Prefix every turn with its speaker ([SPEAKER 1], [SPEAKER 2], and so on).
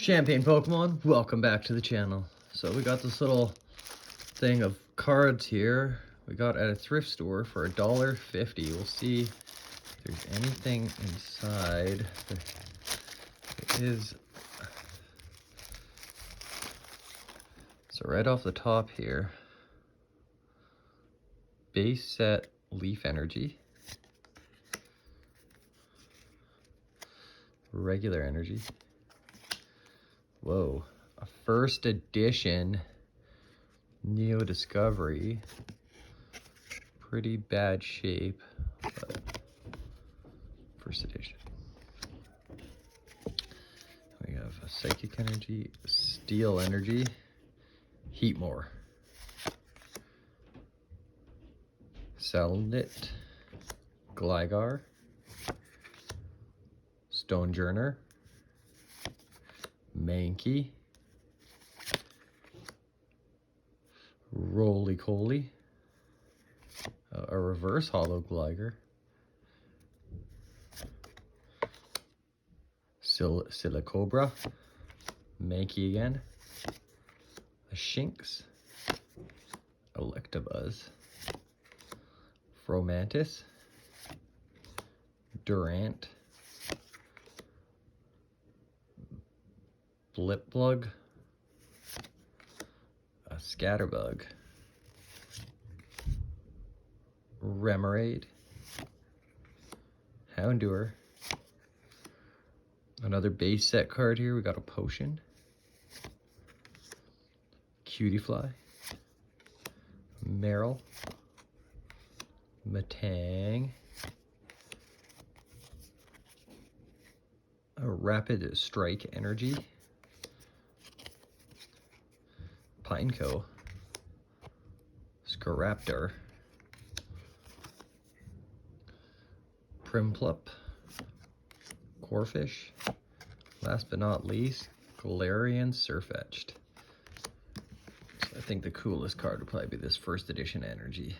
[SPEAKER 1] Champagne Pokemon, welcome back to the channel. So we got this little thing of cards here. We got at a thrift store for $1.50. We'll see if there's anything inside. There is. So right off the top here, base set Leaf Energy, regular energy. Whoa, a first edition Neo Discovery. Pretty bad shape, but first edition. We have a Psychic Energy, Steel Energy, Heatmore, Salandit, Gligar, Stonejourner, Mankey, Roly-Coly, a reverse holo Gligar, Silicobra, Mankey again, a Shinx, Electabuzz, Fromantis, Durant, Blipplug, a Scatterbug, Remoraid, Houndour, another base set card here. We got a Potion, Cutiefly, Meryl, Matang, a Rapid Strike Energy, Pineco, Scaraptor, Primplup, Corphish, last but not least, Galarian Surfetched. So I think the coolest card would probably be this first edition energy.